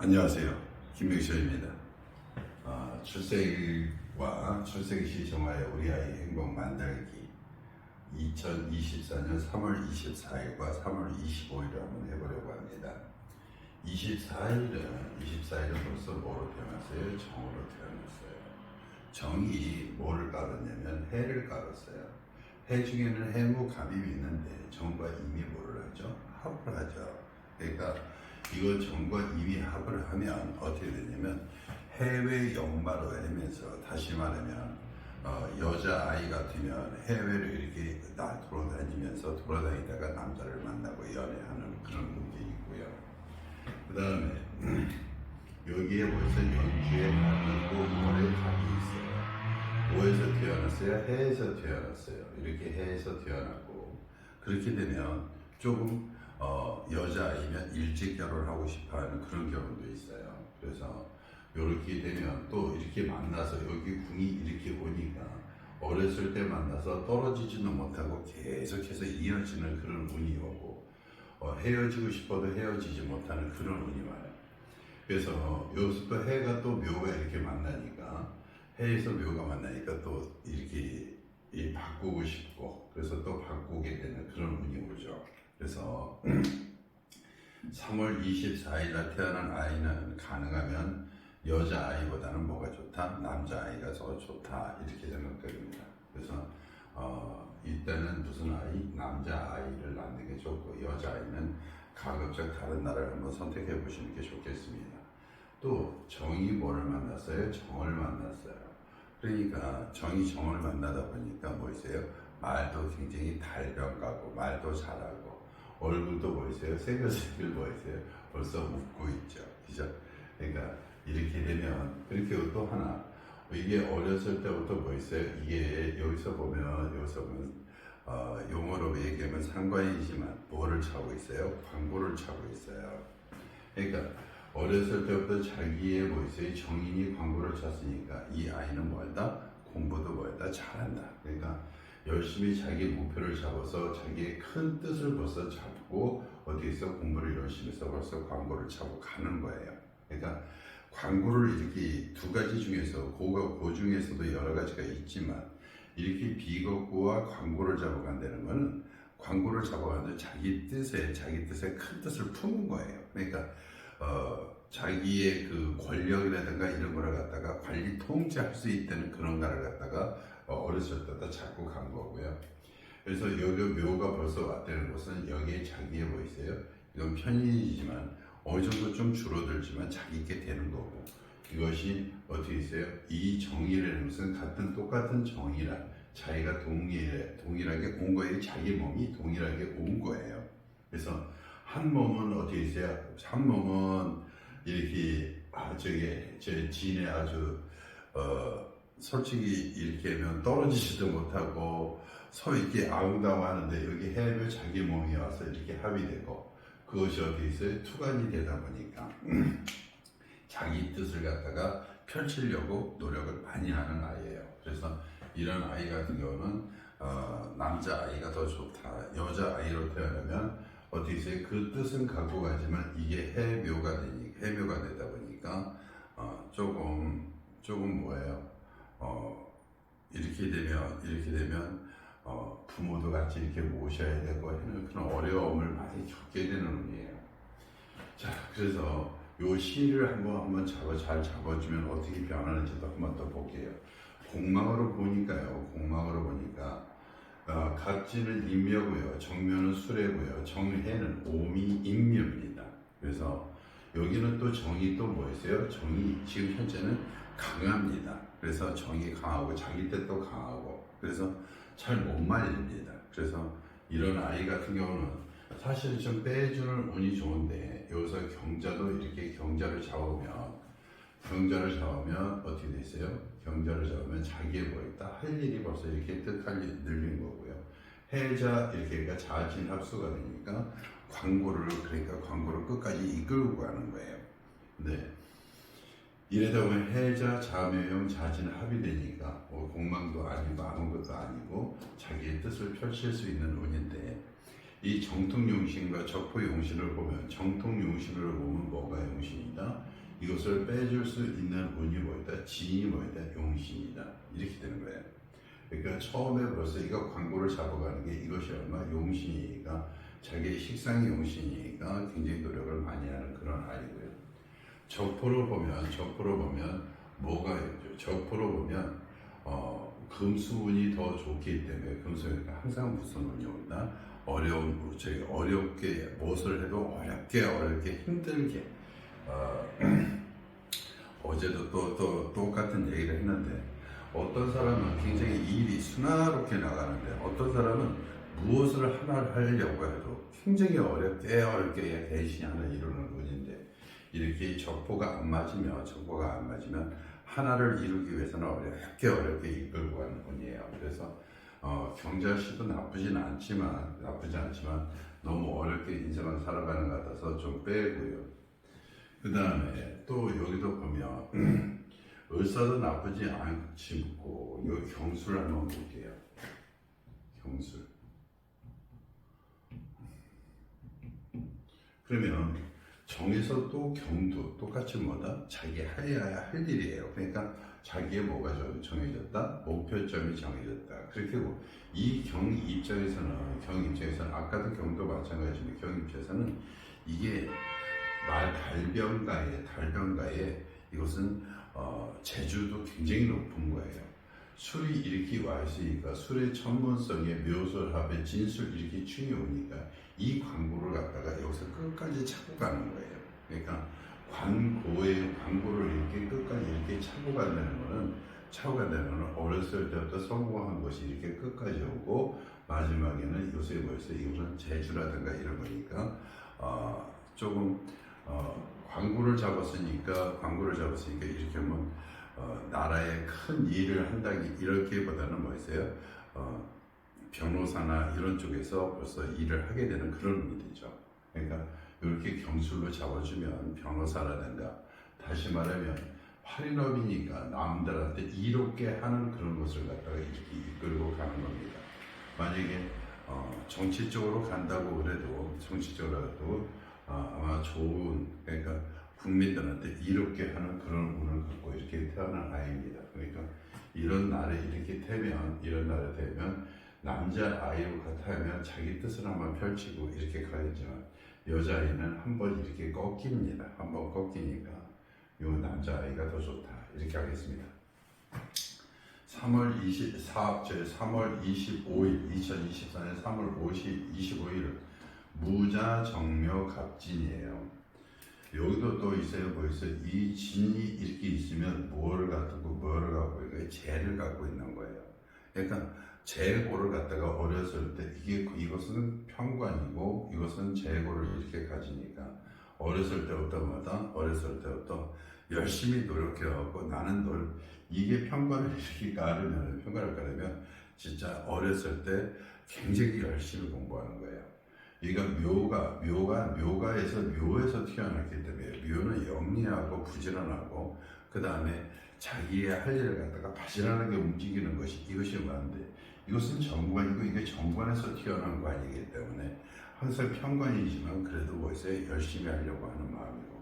안녕하세요. 김명철입니다. 출생과 출생 시 정화의 우리 아이 행복 만들기 2024년 3월 24일과 3월 25일을 한번 해보려고 합니다. 24일은 벌써 뭐로 태어났어요? 정으로 태어났어요. 정이 뭐를 깔았냐면 해를 깔았어요. 해 중에는 해무갑입이 있는데 정과 임이 뭐를 하죠? 합을 하죠. 그러니까 이거 정과 임이 합을 하면 어떻게 되냐면 해외 역마로 하면서, 다시 말하면 여자 아이 같으면 해외를 이렇게 돌아다니다가 남자를 만나고 연애하는 그런 문제 있고요. 그 다음에 여기에 벌써 연주에 갑이 있고 월에 갑이 있어요. 뭐에서 태어났어요? 해에서 태어났어요. 이렇게 해에서 태어났고, 그렇게 되면 조금 여자아이면 일찍 결혼하고 싶어하는 그런 경우도 있어요. 그래서 이렇게 되면 또 이렇게 만나서 여기 궁이 이렇게 오니까 어렸을 때 만나서 떨어지지는 못하고 계속해서 이어지는 그런 운이 오고, 헤어지고 싶어도 헤어지지 못하는 그런 운이 와요. 그래서 여기서 또 해가 또 묘가 이렇게 만나니까, 해에서 묘가 만나니까 또 이렇게 바꾸고 싶고, 그래서 또 바꾸게 되는 그런 운이 오죠. 그래서 3월 24일 날 태어난 아이는 가능하면 여자아이보다는 뭐가 좋다? 남자아이가 더 좋다, 이렇게 생각됩니다. 그래서 이때는 무슨 아이? 남자아이를 낳는 게 좋고, 여자아이는 가급적 다른 나라를 한번 선택해 보시는 게 좋겠습니다. 또 정이 뭐를 만났어요? 정을 만났어요. 그러니까 정이 정을 만나다 보니까 뭐 있어요? 말도 굉장히 달변가고 말도 잘하고, 얼굴도 뭐 있어요? 새글새글 뭐 있어요? 벌써 웃고 있죠. 그죠? 그러니까 이렇게 되면, 그렇게 또 하나, 이게 어렸을 때부터 뭐 있어요? 이게 여기서 보면 용어로 얘기하면 상관이지만 뭐를 차고 있어요? 광고를 차고 있어요. 그러니까 어렸을 때부터 자기의 뭐 있어요? 정인이 광고를 찼으니까 이 아이는 뭐한다? 공부도 뭐한다? 잘한다. 그러니까 열심히 자기 목표를 잡아서 자기의 큰 뜻을 벌써 잡고 어디에서 공부를 열심히 해서 벌써 광고를 차고 가는 거예요. 그러니까 광고를 이렇게 두 가지 중에서 그 중에서도 여러 가지가 있지만, 이렇게 비겁고와 광고를 잡아간다는 거는, 광고를 잡아가는 자기 뜻에 큰 뜻을 품은 거예요. 그러니까 자기의 그 권력이라든가 이런 거를 갖다가 관리 통제할 수 있다는 그런 거를 갖다가 어렸을 때부터 잡고 간 거고요. 그래서 여기 묘가 벌써 왔다는 것은 여기에 자기의 뭐 있어요? 이건 편인이지만 어느 정도 좀 줄어들지만 자기께 되는 거고, 이것이 어떻게 있어요? 이 정의라는 것은 똑같은 정의란, 자기가 동일하게 온 거예요. 자기 몸이 동일하게 온 거예요. 그래서 한 몸은 어떻게 있어요? 한 몸은 이렇게 제 지인의 아주 솔직히 이렇게 하면 떨어지지도 못하고 서 있게 아웅다웅 하는데, 여기 해외 자기 몸이 와서 이렇게 합의되고, 그것이 어디 있어요? 투간이 되다 보니까 자기 뜻을 갖다가 펼치려고 노력을 많이 하는 아이예요. 그래서 이런 아이 같은 경우는 남자아이가 더 좋다. 여자아이로 태어나면 어떻게 있어요? 그 뜻은 갖고 가지만 이게 해묘가 되다 보니까 조금 뭐예요? 이렇게 되면 부모도 같이 이렇게 모셔야 되고 하는 그런 어려움을 많이 겪게 되는 운이에요. 자, 그래서 요 시를 한번 잘 잡아주면 어떻게 변하는지도 한번 더 볼게요. 공망으로 보니까 갑지는 임묘고요, 정묘는 수레고요, 정해는 오미 임묘입니다. 그래서 여기는 또 정이 또 뭐 있어요? 정이 지금 현재는 강합니다. 그래서 정이 강하고 자기 뜻도 강하고, 그래서 잘 못 말립니다. 그래서 이런 아이 같은 경우는 사실 좀 빼주는 운이 좋은데, 여기서 경자도 이렇게 경자를 잡으면 어떻게 되세요? 경자를 잡으면 자기의 뭐 있다? 할 일이 벌써 이렇게 뜻할 일이 늘린 거고요. 해자 이렇게 그러니까 자진 합수가 되니까 광고를 끝까지 이끌고 가는 거예요. 근데 이러다 보면 해자 자묘용 자진 합이 되니까 공망도 아니고 아무것도 아니고 자기의 뜻을 펼칠 수 있는 운인데, 이 정통용신과 적포용신을 보면 정통용신을 보면 뭐가 용신이다? 이것을 빼줄 수 있는 운이 뭐다? 지인이 뭐다? 용신이다. 이렇게 되는 거예요. 그러니까 처음에 벌써 이거 광고를 잡아가는 게 이것이 얼마 용신이니까 자기의 식상이 용신이니까 굉장히 노력을 많이 하는 그런 아이고요. 적포로 보면 뭐가 있죠? 적포로 보면 금수운이 더 좋기 때문에 금수운이니까 항상 무슨 운이 온다? 어렵게 무엇을 해도 어렵게 힘들게 어제도 또 똑같은 얘기를 했는데 어떤 사람은 굉장히 일이 순화롭게 나가는데 어떤 사람은 무엇을 하나를 하려고 해도 굉장히 어렵게 대신하는 이루는 운인데 이렇게 적포가 안 맞으면 하나를 이루기 위해서는 어렵게 이끌고 가는 운이에요. 그래서 경자씨도 나쁘지 않지만 너무 어렵게 인생을 살아가는 것 같아서 좀 빼고요. 그 다음에 또 여기도 보면 을사도 나쁘지 않고 이 경술을 한번 볼게요. 경술. 그러면 정에서 또 경도 똑같이 뭐다? 자기 해야 할 일이에요. 그러니까 자기의 뭐가 정해졌다? 목표점이 정해졌다. 그렇게 이 경 입장에서는 아까도 경도 마찬가지지만 경 입장에서는 이게 달변가에 이것은 재주도 굉장히 높은 거예요. 술이 이렇게 와 있으니까 술의 전문성에 묘술합의 진술 이렇게 충이 오니까 이 광고를 갖다가 여기서 끝까지 차고 가는 거예요. 그러니까 광고를 이렇게 끝까지 이렇게 차고 간다는 거는 어렸을 때부터 성공한 것이 이렇게 끝까지 오고 마지막에는 요새 뭐였어요? 이것은 재주라든가 이런 거니까 조금 광고를 잡았으니까 이렇게 하면 나라에 큰 일을 한다기 이렇게보다는 뭐였어요? 변호사나 이런 쪽에서 벌써 일을 하게 되는 그런 운이 되죠. 그러니까 이렇게 경술로 잡아주면 변호사라든가 다시 말하면 활인업이니까 남들한테 이롭게 하는 그런 것을 갖다가 이렇게 이끌고 가는 겁니다. 만약에 정치 쪽으로 간다고 그래도 아마 좋은 그러니까 국민들한테 이롭게 하는 그런 운을 갖고 이렇게 태어난 아이입니다. 그러니까 이런 날에 되면 남자 아이로 같으면 자기 뜻을 한번 펼치고 이렇게 가야지만 여자아이는 한번 이렇게 꺾입니다. 한번 꺾이니까 이 남자아이가 더 좋다. 이렇게 하겠습니다. 3월 25일 2024년 3월 25일은 무자정묘 갑진이에요. 여기도 또 있어요. 이 진이 이렇게 있으면 뭐를 갖고 있는 재를 갖고 있는 거예요. 그러니까 재고를 갖다가 어렸을 때 이것은 편관이고 이것은 재고를 이렇게 가지니까 어렸을 때부터 열심히 노력해갖고 이게 편관을 이렇게 가르면 진짜 어렸을 때 굉장히 열심히 공부하는 거예요. 그러니까 묘에서 태어났기 때문에 묘는 영리하고 부지런하고 그 다음에 자기의 할 일을 갖다가 바지런하게 움직이는 이것이 많은데 이것은 정관이고 이게 정관에서 태어난 관이기 때문에 항상 편관이지만 그래도 열심히 하려고 하는 마음이고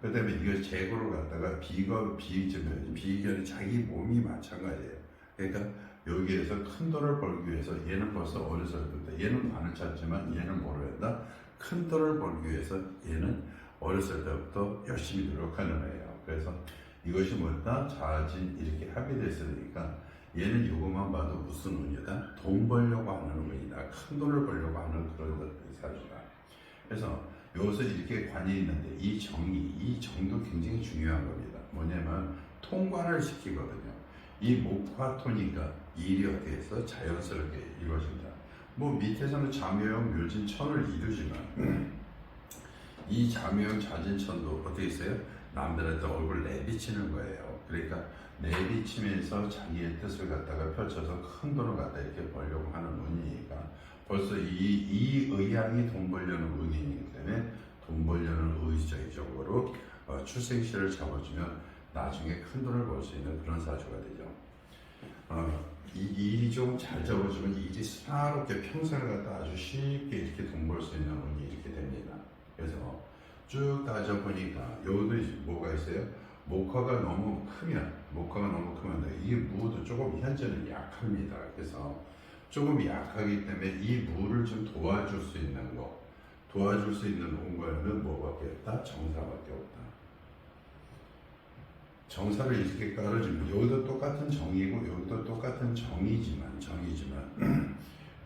그 다음에 이걸 재고를 갖다가 비견이 자기 몸이 마찬가지예요. 그러니까 여기에서 큰 돈을 벌기 위해서 얘는 벌써 어렸을 때부터 얘는 많을 찾지만 얘는 뭐를 한다? 큰 돈을 벌기 위해서 얘는 어렸을 때부터 열심히 노력하는 거예요. 그래서 이것이 뭐다? 자진 이렇게 합의됐으니까 얘는 이것만 봐도 무슨 운이다? 돈 벌려고 하는 운이다. 큰 돈을 벌려고 하는 그런 사주다. 그래서 여기서 이렇게 관이 있는데 이 정도 굉장히 중요한 겁니다. 뭐냐면 통관을 시키거든요. 이 목화토니까 일이 어떻게 해서 자연스럽게 이루어진다. 밑에서는 자묘형 묘진천을 이루지만 이 자묘형 자진천도 어떻게 있어요? 남들한테 얼굴 내비치는 거예요. 그러니까 내비치면서 자기의 뜻을 갖다가 펼쳐서 큰 돈을 갖다 이렇게 벌려고 하는 운이니까 벌써 이 의향이 돈 벌려는 운이기 때문에 돈 벌려는 의지적으로 출생시를 잡아주면 나중에 큰 돈을 벌 수 있는 그런 사주가 되죠. 이 일이 좀 잘 잡아주면 일이 수화롭게 평생을 갖다 아주 쉽게 이렇게 돈 벌 수 있는 운이 이렇게 됩니다. 그래서 쭉 따져보니까 여기도 이제 뭐가 있어요? 목화가 너무 크면 이게 무도 조금 현재는 약합니다. 그래서 조금 약하기 때문에 이 무를 좀 도와줄 수 있는 거, 도와줄 수 있는 운과는 뭐밖에 없다? 정사밖에 없다. 정사를 이렇게 깔아주면 여기도 똑같은 정이고 여기도 똑같은 정이지만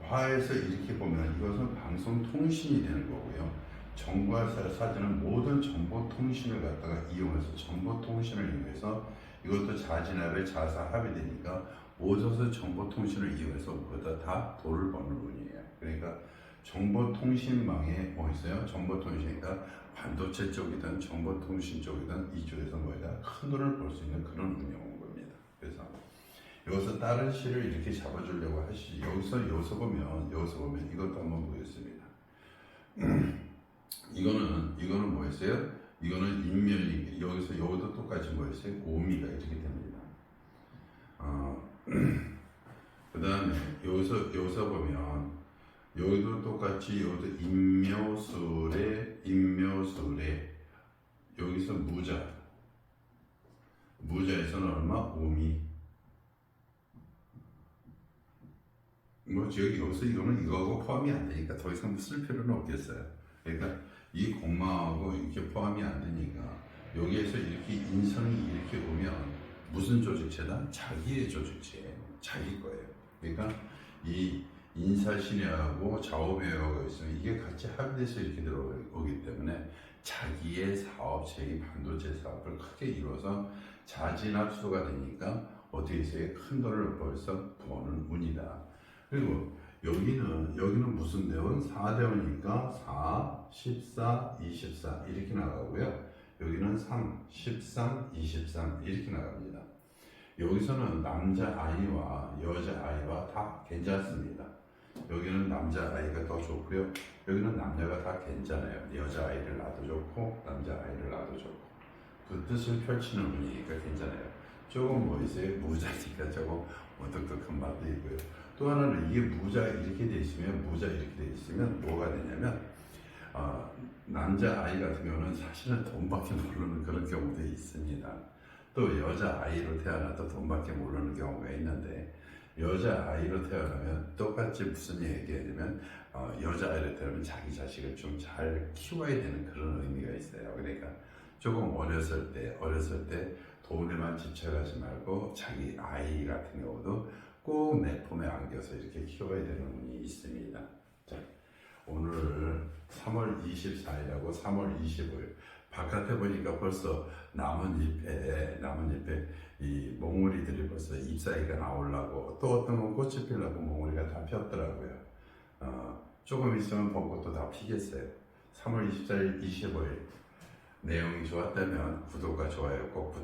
화에서 이렇게 보면 이것은 방송통신이 되는 거고요. 정과 사진은 모든 정보통신을 갖다가 이용해서 정보통신을 이용해서 이것도 자진합의 자사합이 되니까 모든 정보통신을 이용해서 모두 다 돈을 버는 운이에요. 그러니까 정보통신망에 뭐 있어요? 정보통신이니까 반도체 쪽이든 정보통신 쪽이든 이쪽에서 뭐다 큰 돈을 벌 수 있는 그런 운이 온 겁니다. 그래서 여기서 다른 시를 이렇게 잡아주려고 하시지. 여기서 보면 이것도 한번 보겠습니다. 이거는 뭐였어요? 이거는 인면이 여기도 똑같이 뭐였어요? 오미가 이렇게 됩니다. 그 다음에 여기서 보면 여기도 똑같이 여기도 인묘술에 여기서 무자에서는 얼마? 오미. 여기서 이거는 이거하고 포함이 안 되니까 더 이상 쓸 필요는 없겠어요. 그러니까 이 공망하고 이렇게 포함이 안 되니까 여기에서 이렇게 인성이 이렇게 오면 무슨 조직체다? 자기의 조직체예요. 자기 거예요. 그러니까 이 인사신뢰하고 좌우배우가 있으면 이게 같이 합의돼서 이렇게 들어오기 때문에 자기의 사업체의 반도체 사업을 크게 이루어서 자진합수가 되니까 어떻게 해서 큰 돈을 벌써 버는 운이다. 그리고 여기는 무슨 대원? 4대원이니까 4, 14, 24 이렇게 나가고요. 여기는 3, 13, 23 이렇게 나갑니다. 여기서는 남자아이와 여자아이와 다 괜찮습니다. 여기는 남자아이가 더 좋고요. 여기는 남자가 다 괜찮아요. 여자아이를 낳아도 좋고 남자아이를 낳아도 좋고 그 뜻을 펼치는 분이니까 괜찮아요. 조금 뭐 있어요? 무자니까 조금 어떡한 맛도 있고요. 또 하나는 이게 무자 이렇게 돼 있으면 뭐가 되냐면 남자아이 같은 경우는 사실은 돈밖에 모르는 그런 경우도 있습니다. 또 여자아이로 태어나도 돈밖에 모르는 경우가 있는데 여자아이로 태어나면 똑같이 무슨 얘기냐면 여자아이로 태어나면 자기 자식을 좀 잘 키워야 되는 그런 의미가 있어요. 그러니까 조금 어렸을 때 돈에만 집착하지 말고 자기 아이 같은 경우도 꼭 내 품에 안겨서 이렇게 키워야 되는 운이 있습니다. 자, 오늘 3월 24일하고 3월 25일 바깥에 보니까 벌써 나뭇잎에 이 몽우리들이 벌써 잎사귀가 나오려고 또 어떤 건 꽃이 피려고 몽우리가 다 폈더라고요. 조금 있으면 벚꽃도 다 피겠어요. 3월 24일, 25일 내용이 좋았다면 구독과 좋아요 꼭 부탁드립니다.